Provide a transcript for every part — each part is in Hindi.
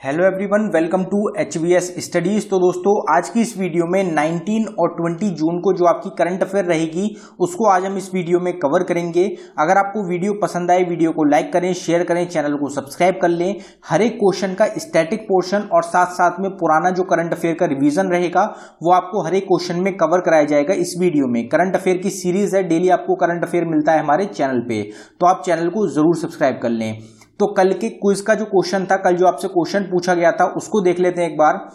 Hello everyone, welcome to HVS studies. तो दोस्तों, आज की इस वीडियो में 19 और 20 जून को जो आपकी करंट अफेयर रहेगी उसको आज हम इस वीडियो में कवर करेंगे। अगर आपको वीडियो पसंद आए, वीडियो को लाइक करें, शेयर करें, चैनल को सब्सक्राइब कर लें। हर एक क्वेश्चन का स्टैटिक पोर्शन और साथ साथ में पुराना जो करंट अफेयर का रिवीजन रहेगा वो आपको हर एक क्वेश्चन में कवर कराया जाएगा इस वीडियो में। करंट अफेयर की सीरीज है, डेली आपको करंट अफेयर मिलता है हमारे चैनल पे, तो आप चैनल को जरूर सब्सक्राइब कर लें। तो कल के क्विज का जो क्वेश्चन था, कल जो आपसे क्वेश्चन पूछा गया था उसको देख लेते हैं एक बार।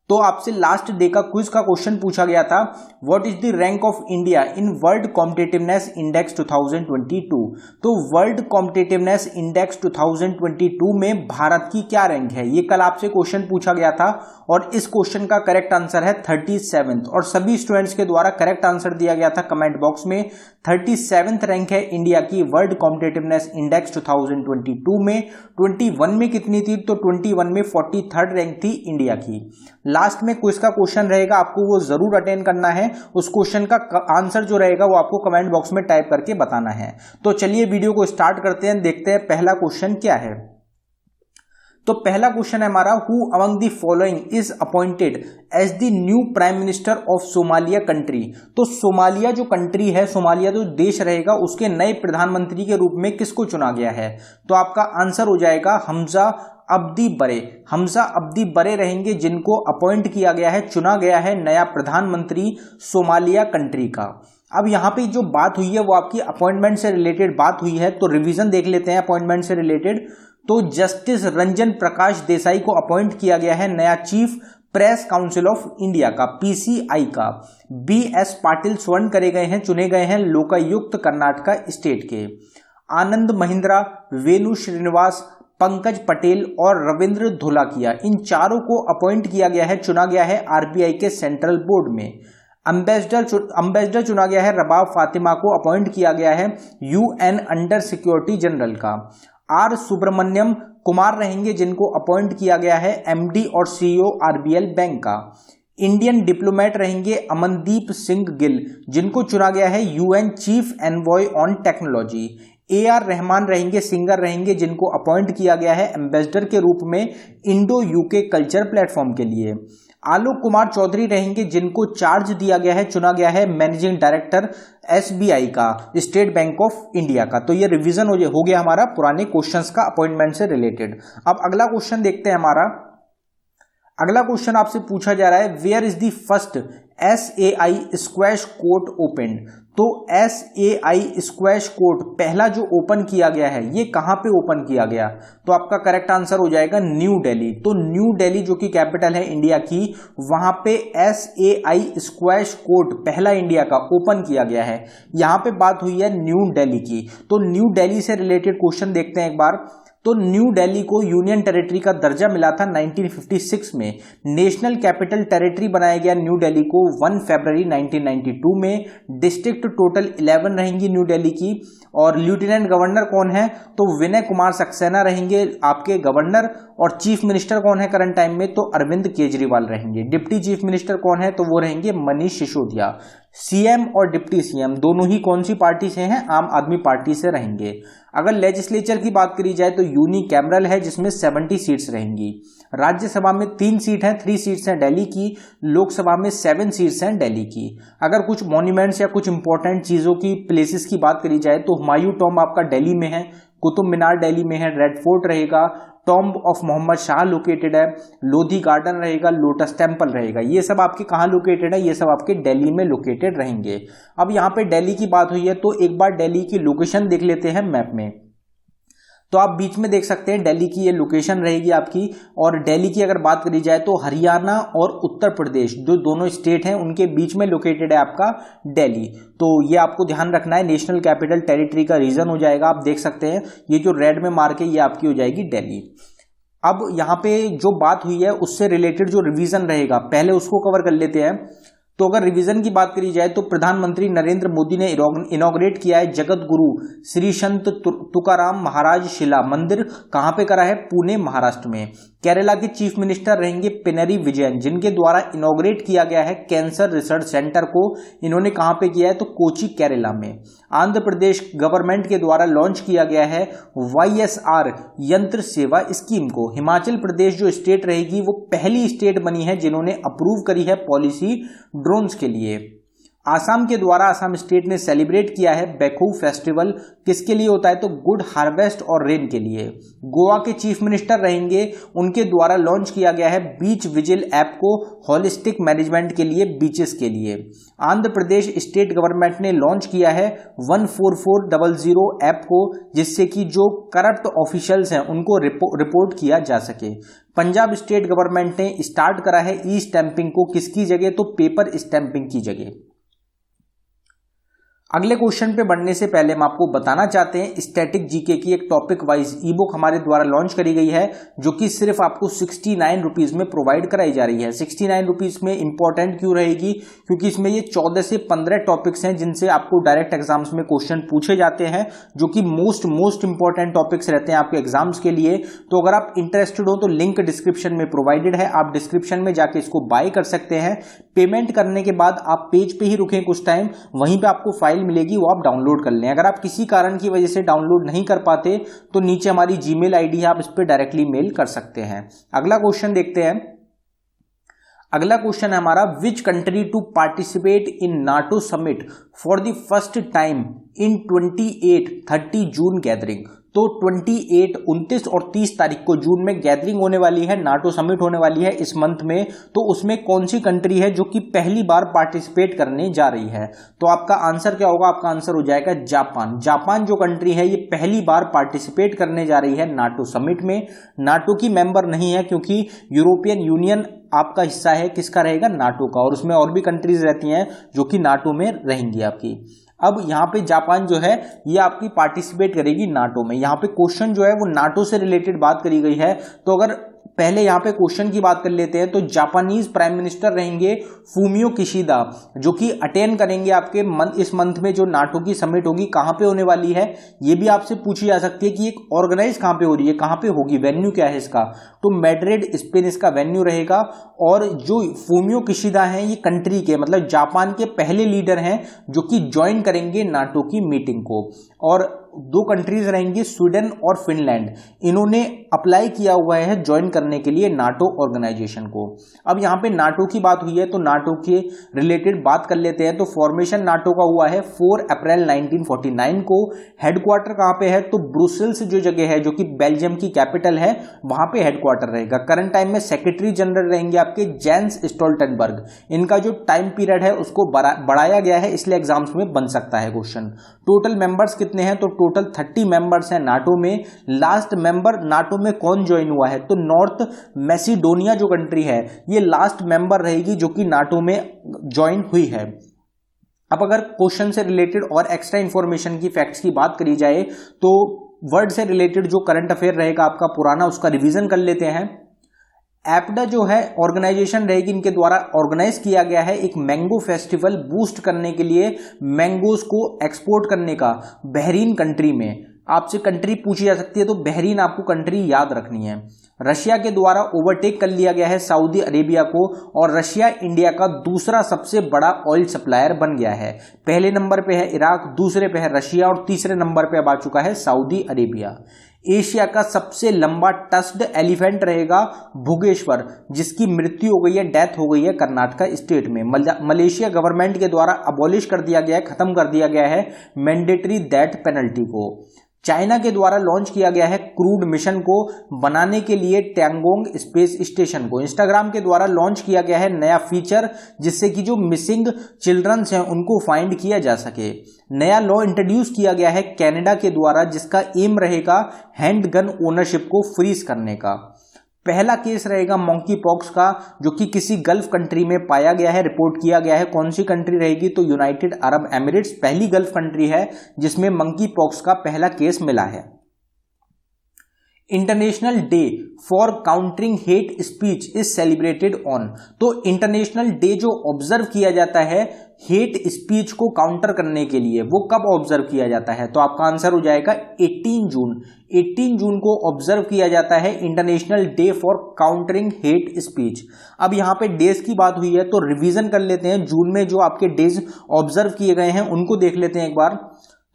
तो आपसे लास्ट डे का क्विज का क्वेश्चन पूछा गया था, what is the rank of India in world competitiveness index 2022। तो वर्ल्ड कॉम्पिटिटिवनेस इंडेक्स 2022 में भारत की क्या रैंक है, ये कल आपसे क्वेश्चन पूछा गया था और इस क्वेश्चन का करेक्ट आंसर है 37th और सभी स्टूडेंट्स के द्वारा करेक्ट आंसर दिया गया था कमेंट बॉक्स में। 37th रैंक है इंडिया की वर्ल्ड कॉम्पिटिटिवनेस इंडेक्स 2022 में। 21 में कितनी थी, तो 21 में 43rd रैंक थी इंडिया की। लास्ट में क्विज का क्वेश्चन रहेगा, आपको वो जरूर अटेंड करना है। उस क्वेश्चन का आंसर जो रहेगा वो आपको कमेंट बॉक्स में टाइप करके बताना है। तो चलिए वीडियो को स्टार्ट करते हैं, देखते हैं पहला क्वेश्चन क्या है। तो पहला क्वेश्चन है हमारा, who among the following is appointed as the new prime minister of Somalia country. तो सोमालिया जो कंट्री है, सोमालिया जो देश रहेगा, उसके नए प्रधानमंत्री के रूप में किसको चुना गया है। तो आपका आंसर हो जाएगा हमजा अब्दी बरे। हमजा अब्दी बरे रहेंगे जिनको अपॉइंट किया गया है, चुना गया है नया प्रधानमंत्री सोमालिया कंट्री का। अब यहाँ पे जो बात हुई है वो आपकी अपॉइंटमेंट से रिलेटेड बात हुई है, तो रिवीजन देख लेते हैं अपॉइंटमेंट से रिलेटेड। तो जस्टिस रंजन प्रकाश देसाई को अपॉइंट किया गया है नया chief press council of India का, PCI का। BS पाटिल स्वर्ण करे गए हैं, चुने गए हैं लोकायुक्त कर्नाटक स्टेट के। आनंद महिंद्रा, वेणु श्रीनिवास, पंकज पटेल और रविंद्र धोलाकिया, इन चारों को अपॉइंट किया गया है, चुना गया है RBI के सेंट्रल बोर्ड में। अम्बेसडर चुना गया है रबाब फातिमा को, अपॉइंट किया गया है UN अंडर सिक्योरिटी जनरल का। R सुब्रमण्यम कुमार रहेंगे जिनको अपॉइंट किया गया है MD और CEO RBL बैंक का। इंडियन डिप्लोमेट रहेंगे अमनदीप सिंह गिल जिनको चुना गया है UN chief envoy on technology. AR Rahman रहेंगे, सिंगर रहेंगे जिनको अपॉइंट किया गया है एम्बेसडर के रूप में इंडो UK कल्चर प्लेटफॉर्म के लिए। आलोक कुमार चौधरी रहेंगे जिनको चार्ज दिया गया है, चुना गया है मैनेजिंग डायरेक्टर SBI का, स्टेट बैंक ऑफ इंडिया का। तो ये रिवीजन हो गया हमारा पुराने क्वेश्चंस का अपॉइंटमेंट से रिलेटेड। अब अगला क्वेश्चन देखते हैं हमारा। अगला क्वेश्चन आपसे पूछा जा रहा है, where is the first SAI squash court open. तो SAI स्क्वैश कोर्ट पहला जो ओपन किया गया है ये कहां पे ओपन किया गया, तो आपका करेक्ट आंसर हो जाएगा न्यू दिल्ली। तो न्यू दिल्ली जो कि कैपिटल है इंडिया की, वहां पे SAI स्क्वैश कोर्ट पहला इंडिया का ओपन किया गया है। यहां पे बात हुई है न्यू दिल्ली की। तो न्यू दिल्ली से रिलेटेड क्वेश्चन देखते हैं एक बार। तो न्यू दिल्ली को यूनियन टेरिटरी का दर्जा मिला था 1956 में। नेशनल कैपिटल टेरिटरी बनाया गया न्यू दिल्ली को 1 फरवरी 1992 में। डिस्ट्रिक्ट टोटल 11 रहेंगी न्यू दिल्ली की। और लेफ्टिनेंट गवर्नर कौन है, तो विनय कुमार सक्सेना रहेंगे आपके गवर्नर। और चीफ मिनिस्टर कौन है करंट टाइम में, तो अरविंद केजरीवाल रहेंगे। डिप्टी चीफ मिनिस्टर कौन है, तो वो रहेंगे मनीष सिसोदिया। CM और डिप्टी CM दोनों ही कौन सी पार्टी से हैं, आम आदमी पार्टी से रहेंगे। अगर लेजिस्लेचर की बात करी जाए तो यूनिकैमरल है जिसमें 70 सीट्स रहेंगी। राज्यसभा में 3 सीट हैं, 3 सीट्स हैं दिल्ली की। लोकसभा में 7 सीट्स हैं दिल्ली की। अगर कुछ मॉन्यूमेंट्स या कुछ इंपॉर्टेंट चीजों की प्लेसेस की बात करी जाए तो हुमायूं टॉम्ब आपका दिल्ली में है, कुतुब मीनार दिल्ली में है, रेड फोर्ट रहेगा, tomb of Mohammad Shah located है, लोधी गार्डन रहेगा, लोटस टेम्पल रहेगा। ये सब आपके कहाँ लोकेटेड है, ये सब आपके दिल्ली में लोकेटेड रहेंगे। अब यहाँ पे दिल्ली की बात हुई है तो एक बार दिल्ली की लोकेशन देख लेते हैं मैप में। तो आप बीच में देख सकते हैं दिल्ली की ये लोकेशन रहेगी आपकी। और दिल्ली की अगर बात करी जाए तो हरियाणा और उत्तर प्रदेश जो दोनों स्टेट हैं उनके बीच में लोकेटेड है आपका दिल्ली। तो ये आपको ध्यान रखना है, नेशनल कैपिटल टेरिटरी का रीजन हो जाएगा। आप देख सकते हैं ये जो रेड में मार्क है ये आपकी हो जाएगी दिल्ली। अब यहाँ पे जो बात हुई है उससे रिलेटेड जो रिवीजन रहेगा पहले उसको कवर कर लेते हैं। तो अगर रिवीजन की बात करी जाए तो प्रधानमंत्री नरेंद्र मोदी ने इनॉग्रेट किया है जगत गुरु श्री संत तुकाराम महाराज शिला मंदिर। कहां पे करा है? पुणे महाराष्ट्र में। केरला के चीफ मिनिस्टर रहेंगे पिनरी विजयन, जिनके द्वारा इनॉग्रेट किया गया है कैंसर रिसर्च सेंटर को। इन्होंने कहां पे किया है? तो कोची केरला में। आंध्र प्रदेश गवर्नमेंट के द्वारा लॉन्च किया गया है YSR यंत्र सेवा स्कीम को। हिमाचल प्रदेश जो स्टेट रहेगी वो पहली स्टेट बनी है जिन्होंने अप्रूव करी है पॉलिसी ड्रोन्स के लिए। आसाम के द्वारा आसाम स्टेट ने सेलिब्रेट किया है बैकू फेस्टिवल। किसके लिए होता है? तो गुड हार्वेस्ट और रेन के लिए। गोवा के चीफ मिनिस्टर रहेंगे, उनके द्वारा लॉन्च किया गया है बीच विजिल ऐप को होलिस्टिक मैनेजमेंट के लिए, बीचेस के लिए। आंध्र प्रदेश स्टेट गवर्नमेंट ने लॉन्च किया है 14400 ऐप को, जिससे कि जो करप्ट ऑफिशियल्स हैं उनको रिपोर्ट किया जा सके। पंजाब स्टेट गवर्नमेंट ने स्टार्ट करा है ई स्टैंपिंग को, किसकी जगह? तो पेपर स्टैंपिंग की जगह। अगले क्वेश्चन पे बढ़ने से पहले हम आपको बताना चाहते हैं स्टैटिक जीके की एक टॉपिक वाइज ई बुक हमारे द्वारा लॉन्च करी गई है, जो कि सिर्फ आपको 69 रुपीज में प्रोवाइड कराई जा रही है। 69 रुपीज में इंपॉर्टेंट क्यों रहेगी? क्योंकि इसमें ये 14 से 15 टॉपिक्स हैं जिनसे आपको डायरेक्ट एग्जाम्स में क्वेश्चन पूछे जाते हैं, जो कि मोस्ट इंपॉर्टेंट टॉपिक्स रहते हैं आपके एग्जाम्स के लिए। तो अगर आप इंटरेस्टेड हो तो लिंक डिस्क्रिप्शन में प्रोवाइडेड है, आप डिस्क्रिप्शन में जाके इसको बाय कर सकते हैं। पेमेंट करने के बाद आप पेज पे ही रुकें कुछ टाइम, वहीं पे आपको फाइल मिलेगी, वो आप डाउनलोड कर लें। अगर आप किसी कारण की वजह से डाउनलोड नहीं कर पाते तो नीचे हमारी जीमेल आईडी है, आप इस पे डायरेक्टली मेल कर सकते हैं। अगला क्वेश्चन देखते हैं। अगला क्वेश्चन है हमारा, which country to participate in NATO summit for the first time in 28-30 June gathering. तो 28, 29 और 30 तारीख को जून में गैदरिंग होने वाली है, नाटो समिट होने वाली है इस मंथ में। तो उसमें कौन सी कंट्री है जो कि पहली बार पार्टिसिपेट करने जा रही है? तो आपका आंसर क्या होगा? आपका आंसर हो जाएगा जापान। जापान जो कंट्री है ये पहली बार पार्टिसिपेट करने जा रही है नाटो समिट में। नाटो की मेंबर नहीं है क्योंकि यूरोपियन यूनियन आपका हिस्सा है, किसका रहेगा? नाटो का, और उसमें और भी कंट्रीज रहती हैं जो कि नाटो में रहेंगी आपकी। अब यहाँ पे जापान जो है ये आपकी पार्टिसिपेट करेगी नाटो में। यहाँ पे क्वेश्चन जो है वो नाटो से रिलेटेड बात करी गई है। तो अगर पहले यहाँ पे क्वेश्चन की बात कर लेते हैं तो जापानीज प्राइम मिनिस्टर रहेंगे फूमियो किशिदा, जो कि अटेंड करेंगे आपके इस मंथ में जो नाटो की समिट होगी। कहाँ पे होने वाली है ये भी आपसे पूछी जा सकती है कि एक ऑर्गेनाइज कहाँ पे हो रही है, कहाँ पे होगी, वेन्यू क्या है इसका? तो मैड्रिड स्पेन इसका वेन्यू रहेगा। और जो फूमियो किशिदा हैं ये कंट्री के मतलब जापान के पहले लीडर हैं जो कि ज्वाइन करेंगे नाटो की मीटिंग को। और दो कंट्रीज रहेंगी स्वीडन और फिनलैंड, इन्होंने अप्लाई किया हुआ है ज्वाइन करने के लिए नाटो ऑर्गेनाइजेशन को। अब यहाँ पे नाटो की बात हुई है तो नाटो के रिलेटेड बात कर लेते हैं। तो फॉर्मेशन नाटो का हुआ है 4 अप्रैल 1949 को। हेडक्वार्टर कहाँ पे है? तो ब्रुसेल्स जो जगह है जो कि बेल्जियम की कैपिटल है, वहां पे हेडक्वार्टर रहेगा। करंट टाइम में सेक्रेटरी जनरल रहेंगे आपके जेंस स्टोल्टनबर्ग। इनका जो टाइम पीरियड है उसको बढ़ाया गया है, इसलिए एग्जाम्स में बन सकता है क्वेश्चन। टोटल मेंबर्स कितने हैं? तो टोटल 30 मेंबर्स हैं नाटो में। लास्ट मेंबर नाटो में कौन ज्वाइन हुआ है? तो नॉर्थ मैसिडोनिया जो कंट्री है ये लास्ट मेंबर रहेगी जो कि नाटो में ज्वाइन हुई है। अब अगर क्वेश्चन से रिलेटेड और एक्स्ट्रा इंफॉर्मेशन की फैक्ट्स की बात करी जाए तो वर्ड से रिलेटेड जो करंट अफेयर रहेगा आपका पुराना, उसका रिवीजन कर लेते हैं। एपडा जो है ऑर्गेनाइजेशन रहेगी, इनके द्वारा ऑर्गेनाइज किया गया है एक मैंगो फेस्टिवल बूस्ट करने के लिए, मैंगोज को एक्सपोर्ट करने का बहरीन कंट्री में। आपसे कंट्री पूछी जा सकती है तो बहरीन आपको कंट्री याद रखनी है। रशिया के द्वारा ओवरटेक कर लिया गया है सऊदी अरेबिया को, और रशिया इंडिया का दूसरा सबसे बड़ा ऑयल सप्लायर बन गया है। पहले नंबर पे है इराक, दूसरे पे है रशिया और तीसरे नंबर पे अब आ चुका है सऊदी अरेबिया। एशिया का सबसे लंबा टस्ड एलिफेंट रहेगा भुगेश्वर, जिसकी मृत्यु हो गई है, डेथ हो गई है कर्नाटक स्टेट में। मलेशिया गवर्नमेंट के द्वारा अबॉलिश कर दिया गया है, खत्म कर दिया गया है मैंडेटरी डेथ पेनल्टी को। चाइना के द्वारा लॉन्च किया गया है क्रूड मिशन को बनाने के लिए टैंगोंग स्पेस स्टेशन को। इंस्टाग्राम के द्वारा लॉन्च किया गया है नया फीचर जिससे कि जो मिसिंग चिल्ड्रंस हैं उनको फाइंड किया जा सके। नया लॉ इंट्रोड्यूस किया गया है कनाडा के द्वारा जिसका एम रहेगा हैंड गन ओनरशिप को फ्रीज करने का। पहला केस रहेगा मंकी पॉक्स का जो कि किसी गल्फ कंट्री में पाया गया है, रिपोर्ट किया गया है। कौन सी कंट्री रहेगी? तो यूनाइटेड अरब एमिरेट्स पहली गल्फ कंट्री है जिसमें मंकी पॉक्स का पहला केस मिला है। International day for countering hate speech is celebrated on. तो इंटरनेशनल डे जो ऑब्जर्व किया जाता है हेट स्पीच को काउंटर करने के लिए, वो कब ऑब्जर्व किया जाता है? तो आपका आंसर हो जाएगा 18 जून। 18 जून को ऑब्जर्व किया जाता है international day for countering hate speech. अब यहाँ पे डेज की बात हुई है तो रिवीजन कर लेते हैं, जून में जो आपके डेज ऑब्जर्व किए गए हैं उनको देख लेते हैं एक बार।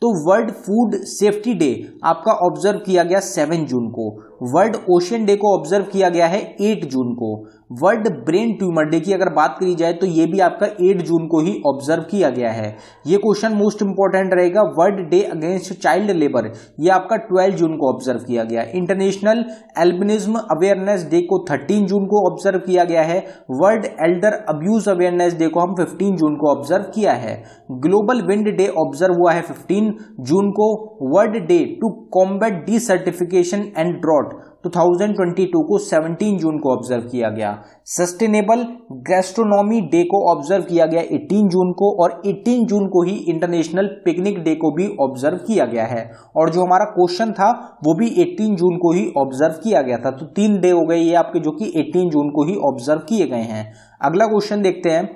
तो वर्ल्ड फूड सेफ्टी डे आपका ऑब्जर्व किया गया 7 जून को। वर्ल्ड ओशियन डे को ऑब्जर्व किया गया है 8 जून को। वर्ल्ड ब्रेन ट्यूमर डे की अगर बात करी जाए तो ये भी आपका 8 जून को ही ऑब्जर्व किया गया है। ये क्वेश्चन मोस्ट इंपॉर्टेंट रहेगा। World day against child labour ये आपका 12 जून को ऑब्जर्व किया गया। इंटरनेशनल एल्बिनिज्म अवेयरनेस डे को 13 जून को ऑब्जर्व किया गया है। World Elder abuse awareness day को हम 15 जून को ऑब्जर्व किया है। ग्लोबल विंड डे ऑब्जर्व हुआ है 15 जून को। World day to combat desertification and drought 2022 को 17 जून को ऑब्जर्व किया गया। सस्टेनेबल गैस्ट्रोनॉमी डे को ऑब्जर्व किया गया 18 जून को, और 18 जून को ही इंटरनेशनल पिकनिक डे को भी ऑब्जर्व किया गया है। और जो हमारा क्वेश्चन था वो भी 18 जून को ही ऑब्जर्व किया गया था। तो 3 डे हो गए ये आपके जो कि 18 जून को ही ऑब्जर्व किए गए हैं। अगला क्वेश्चन देखते हैं।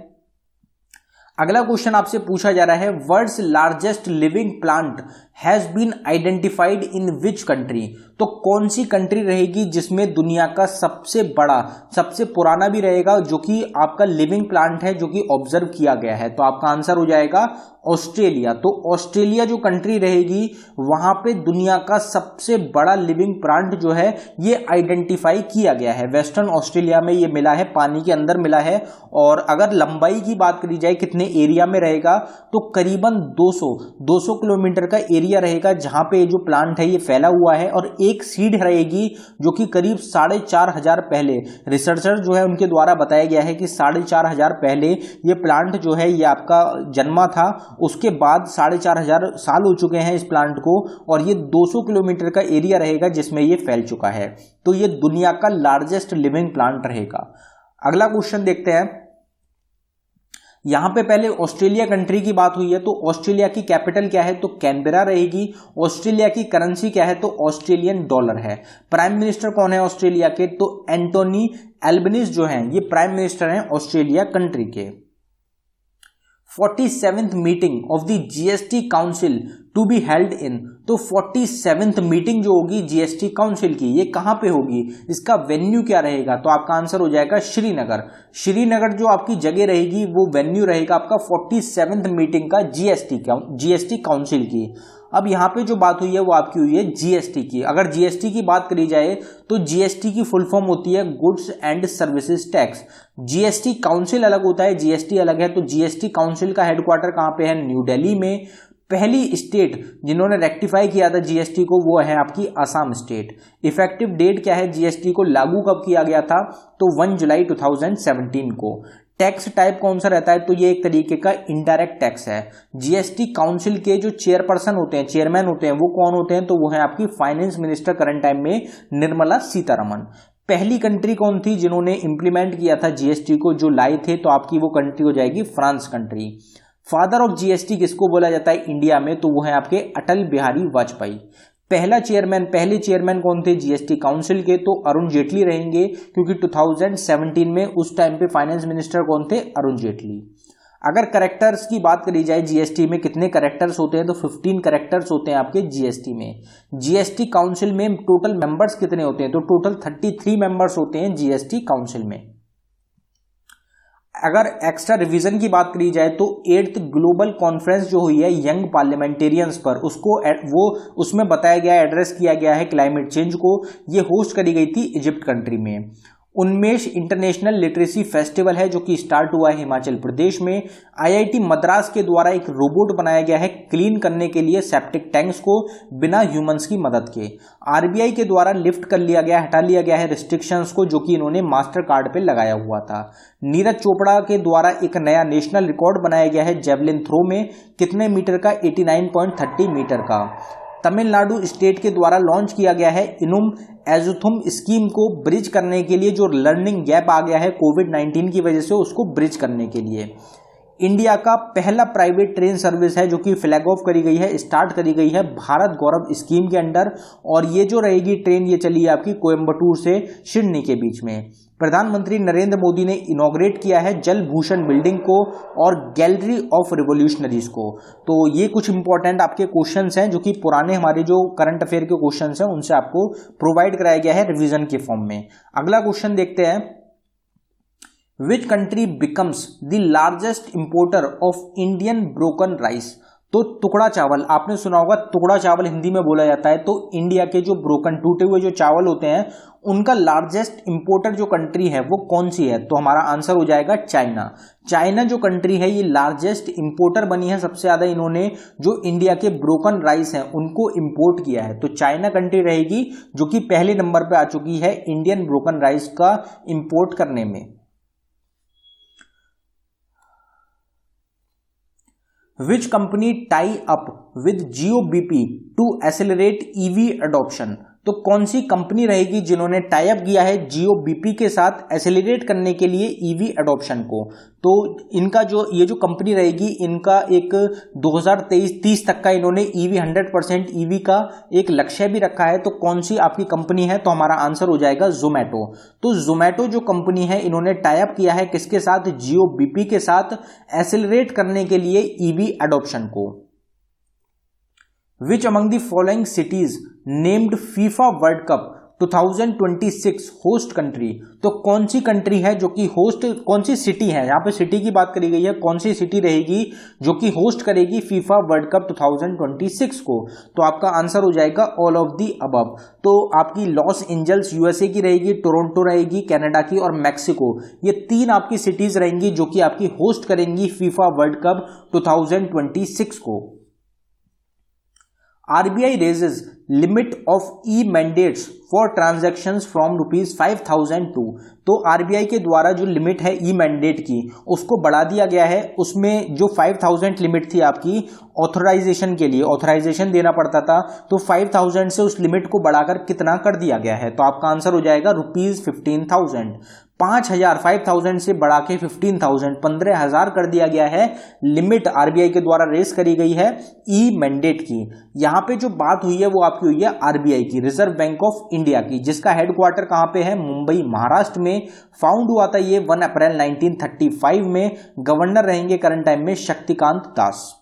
अगला क्वेश्चन आपसे पूछा जा रहा है world's largest living plant has been identified in which country. तो कौन सी कंट्री रहेगी जिसमें दुनिया का सबसे बड़ा, सबसे पुराना भी रहेगा जो कि आपका लिविंग प्लांट है जो कि ऑब्जर्व किया गया है? तो आपका आंसर हो जाएगा ऑस्ट्रेलिया। तो ऑस्ट्रेलिया जो कंट्री रहेगी वहां पे दुनिया का सबसे बड़ा लिविंग प्लांट जो है ये आइडेंटिफाई किया गया है। वेस्टर्न ऑस्ट्रेलिया में ये मिला है, पानी के अंदर मिला है। और अगर लंबाई की बात करी जाए कितने एरिया में रहेगा तो करीबन 200 किलोमीटर का एरिया रहेगा जहां पे जो प्लांट है ये फैला हुआ है। और एक सीड रहेगी जो कि करीब 4,500 पहले, रिसर्चर जो है उनके द्वारा बताया गया है कि 4,500 पहले ये प्लांट जो है ये आपका जन्मा था। उसके बाद 4,500 साल हो चुके हैं इस प्लांट को, और ये 200 किलोमीटर का एरिया रहेगा जिसमें ये फैल चुका है। तो ये दुनिया का लार्जेस्ट लिविंग प्लांट रहेगा। अगला क्वेश्चन देखते हैं। यहां पे पहले ऑस्ट्रेलिया कंट्री की बात हुई है तो ऑस्ट्रेलिया की कैपिटल क्या है? तो कैनबेरा रहेगी। ऑस्ट्रेलिया की करेंसी क्या है? तो ऑस्ट्रेलियन डॉलर है। प्राइम मिनिस्टर कौन है ऑस्ट्रेलिया के? तो एंटोनी एल्बनीज जो हैं ये प्राइम मिनिस्टर हैं ऑस्ट्रेलिया कंट्री के। 47th meeting of the GST council to be held in. तो 47th मीटिंग जो होगी जीएसटी काउंसिल की ये कहां पे होगी? इसका वेन्यू क्या रहेगा? तो आपका आंसर हो जाएगा श्रीनगर। श्रीनगर जो आपकी जगह रहेगी वो वेन्यू रहेगा आपका 47th मीटिंग का जीएसटी काउंसिल की। अब यहाँ पे जो बात हुई है वो आपकी हुई है जीएसटी की। अगर जीएसटी की बात करी जाए तो जीएसटी की फुल फॉर्म होती है goods and services tax. GST council अलग होता है, जीएसटी अलग है। तो जीएसटी काउंसिल का हेडक्वार्टर कहाँ पे है? न्यू दिल्ली में। पहली स्टेट जिन्होंने रेक्टिफाई किया था जीएसटी को वो है आपकी असम स्टेट। इफेक्टिव डेट क्या है? जीएसटी को लागू कब किया गया था? तो 1 जुलाई 2017 को। टैक्स टाइप कौन सा रहता है? तो ये एक तरीके का इनडायरेक्ट टैक्स है। जीएसटी काउंसिल के जो चेयरपर्सन होते हैं, चेयरमैन होते हैं, वो कौन होते हैं? तो वो है आपकी फाइनेंस मिनिस्टर करंट टाइम में निर्मला सीतारमण। पहली कंट्री कौन थी जिन्होंने इंप्लीमेंट किया था जीएसटी को, जो लाए थे? तो आपकी वो कंट्री हो जाएगी France country. Father of GST किसको बोला जाता है इंडिया में? तो वो है आपके अटल बिहारी वाजपेयी। पहले चेयरमैन कौन थे जीएसटी काउंसिल के? तो अरुण जेटली रहेंगे, क्योंकि 2017 में उस टाइम पे फाइनेंस मिनिस्टर कौन थे? अरुण जेटली। अगर करेक्टर्स की बात करी जाए जीएसटी में कितने करेक्टर्स होते हैं? तो 15 करेक्टर्स होते हैं आपके जीएसटी में। जीएसटी काउंसिल में टोटल मेंबर्स कितने होते हैं? तो टोटल 33 मेंबर्स होते हैं जीएसटी काउंसिल में। अगर एक्स्ट्रा रिवीजन की बात करी जाए तो 8th ग्लोबल कॉन्फ्रेंस जो हुई है यंग पार्लियामेंटेरियंस पर, उसमें बताया गया, एड्रेस किया गया है क्लाइमेट चेंज को। ये होस्ट करी गई थी इजिप्ट कंट्री में। उन्मेष इंटरनेशनल लिटरेसी फेस्टिवल है जो कि स्टार्ट हुआ है हिमाचल प्रदेश में। आईआईटी मद्रास के द्वारा एक रोबोट बनाया गया है क्लीन करने के लिए सेप्टिक टैंक्स को बिना ह्यूमंस की मदद के। आरबीआई के द्वारा लिफ्ट कर लिया गया, हटा लिया गया है रिस्ट्रिक्शंस को जो कि इन्होंने मास्टर कार्ड पे लगाया हुआ था। नीरज चोपड़ा के द्वारा एक नया नेशनल रिकॉर्ड बनाया गया है जेवलिन थ्रो में, कितने मीटर का? 89.30 मीटर का। तमिलनाडु स्टेट के द्वारा लॉन्च किया गया है इनुम एजुथुम स्कीम को ब्रिज करने के लिए, जो लर्निंग गैप आ गया है कोविड-19 की वजह से उसको ब्रिज करने के लिए। इंडिया का पहला प्राइवेट ट्रेन सर्विस है जो कि फ्लैग ऑफ करी गई है, स्टार्ट करी गई है भारत गौरव स्कीम के अंडर। और ये जो रहेगी ट्रेन, ये चली है आपकी कोयंबटूर से सिडनी के बीच में। प्रधानमंत्री नरेंद्र मोदी ने इनॉग्रेट किया है जल भूषण बिल्डिंग को और गैलरी ऑफ रिवोल्यूशनरीज को। तो ये कुछ इंपॉर्टेंट आपके क्वेश्चंस हैं जो कि पुराने हमारे जो करंट अफेयर के क्वेश्चंस हैं उनसे आपको प्रोवाइड कराया गया है रिवीजन के फॉर्म में। अगला क्वेश्चन देखते हैं, which country becomes the largest importer of Indian broken rice. तो टुकड़ा चावल, आपने सुना होगा टुकड़ा चावल हिंदी में बोला जाता है। तो इंडिया के जो ब्रोकन टूटे हुए जो चावल होते हैं उनका लार्जेस्ट इंपोर्टर जो कंट्री है वो कौन सी है? तो हमारा आंसर हो जाएगा चाइना। चाइना जो कंट्री है ये लार्जेस्ट इंपोर्टर बनी है, सबसे ज्यादा इन्होंने जो इंडिया के ब्रोकन राइस हैं उनको इंपोर्ट किया है। तो चाइना कंट्री रहेगी जो कि पहले नंबर पे आ चुकी है इंडियन ब्रोकन राइस का इंपोर्ट करने में। Which company tie up with GeoBP to accelerate EV adoption? तो कौन सी कंपनी रहेगी जिन्होंने टाई अप किया है GeoBP के साथ एसेलरेट करने के लिए EV एडॉप्शन को? तो इनका जो ये जो कंपनी रहेगी इनका एक 2023-30 तक का इन्होंने EV 100% EV का एक लक्ष्य भी रखा है। तो कौन सी आपकी कंपनी है? तो हमारा आंसर हो जाएगा जोमैटो। तो जोमैटो जो कंपनी है इन्होंने टाई अप किया है किसके साथ? GeoBP के साथ एसेलरेट करने के लिए EV एडॉप्शन को। Which among the following cities named FIFA World Cup 2026 host country? तो कौन सी कंट्री है जो कि होस्ट, कौन सी सिटी है, यहाँ पे सिटी की बात करी गई है, कौन सी सिटी रहेगी जो कि होस्ट करेगी फीफा वर्ल्ड कप 2026 को? तो आपका आंसर हो जाएगा ऑल ऑफ दी अबव। तो आपकी लॉस एंजल्स यूएसए की रहेगी, टोरंटो रहेगी कनाडा की, और मैक्सिको, ये तीन आपकी सिटीज रहेंगी जो कि आपकी होस्ट करेंगी फीफा वर्ल्ड कप 2026 को। RBI raises limit of e-mandates for transactions from ₹5,000 to। तो RBI के द्वारा जो लिमिट है ई मैंडेट की उसको बढ़ा दिया गया है। उसमें जो 5,000 लिमिट थी आपकी ऑथराइजेशन के लिए, ऑथराइजेशन देना पड़ता था, तो 5,000 से उस लिमिट को बढ़ाकर कितना कर दिया गया है? तो आपका आंसर हो जाएगा ₹15,000। 5,000 से बढ़ा के 15,000 15,000 कर दिया गया है। लिमिट आरबीआई के द्वारा रेस करी गई है ई मैंडेट की। यहां पे जो बात हुई है वो आपकी हुई है आरबीआई की, रिजर्व बैंक ऑफ इंडिया की, जिसका हेडक्वार्टर कहां पे है? मुंबई महाराष्ट्र में। फाउंड हुआ था ये 1 अप्रैल 1935 में। गवर्नर रहेंगे करंट टाइम में Shaktikanta Das.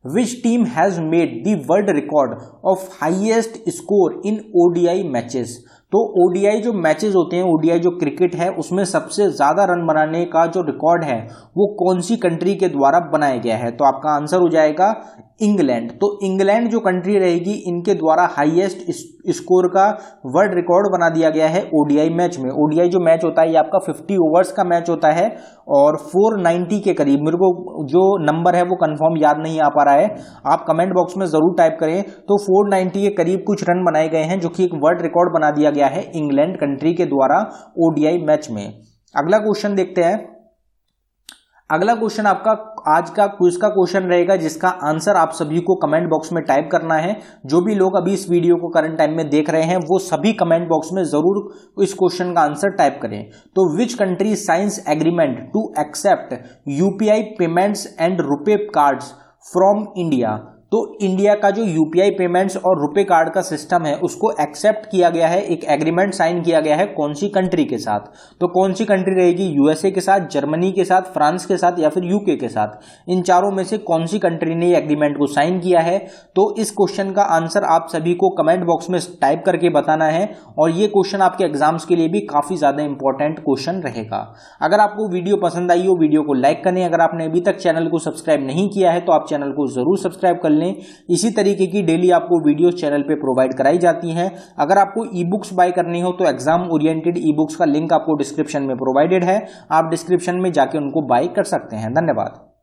Which team has made the world record of highest score in ODI matches? तो ओडीआई जो मैचेस होते हैं, ओडीआई जो क्रिकेट है उसमें सबसे ज्यादा रन बनाने का जो रिकॉर्ड है वो कौन सी कंट्री के द्वारा बनाया गया है? तो आपका आंसर हो जाएगा इंग्लैंड। तो इंग्लैंड जो कंट्री रहेगी इनके द्वारा हाईएस्ट स्कोर का वर्ल्ड रिकॉर्ड बना दिया गया है ओडीआई मैच में। ओडीआई जो मैच होता है ये आपका 50 ओवर्स का मैच होता है और 490 के करीब, मेरे को जो नंबर है वो कंफर्म याद नहीं आ पा रहा है, आप कमेंट बॉक्स में जरूर टाइप करें। तो 490 के करीब कुछ रन बनाए गए हैं जो कि एक वर्ल्ड रिकॉर्ड बना दिया गया है इंग्लैंड कंट्री के द्वारा ओडीआई मैच में। अगला क्वेश्चन देखते हैं। अगला क्वेश्चन आपका आज का क्विज का क्वेश्चन रहेगा जिसका आंसर आप सभी को कमेंट बॉक्स में टाइप करना है। जो भी लोग अभी इस वीडियो को करंट टाइम में देख रहे हैं वो सभी कमेंट बॉक्स में जरूर इस क्वेश्चन का आंसर टाइप करें। तो which country signs agreement to accept UPI payments and RuPay cards from India? तो इंडिया का जो यूपीआई पेमेंट्स और रुपे कार्ड का सिस्टम है उसको एक्सेप्ट किया गया है, एक एग्रीमेंट साइन किया गया है कौन सी कंट्री के साथ? तो कौन सी कंट्री रहेगी? यूएसए के साथ, जर्मनी के साथ, फ्रांस के साथ या फिर यूके के साथ? इन चारों में से कौन सी कंट्री ने एग्रीमेंट को साइन किया है? तो इस क्वेश्चन का आंसर आप सभी को कमेंट बॉक्स में टाइप करके बताना है और ये क्वेश्चन आपके एग्जाम्स के लिए भी काफी ज्यादा इंपॉर्टेंट क्वेश्चन रहेगा। अगर आपको वीडियो पसंद आई हो वीडियो को लाइक करें। अगर आपने अभी तक चैनल को सब्सक्राइब नहीं किया है तो आप चैनल को जरूर सब्सक्राइब कर लें। इसी तरीके की डेली आपको वीडियो चैनल पे प्रोवाइड कराई जाती हैं। अगर आपको ई बुक्स बाय करनी हो तो एग्जाम ओरिएंटेड ई बुक्स का लिंक आपको डिस्क्रिप्शन में प्रोवाइडेड है, आप डिस्क्रिप्शन में जाके उनको बाय कर सकते हैं। धन्यवाद।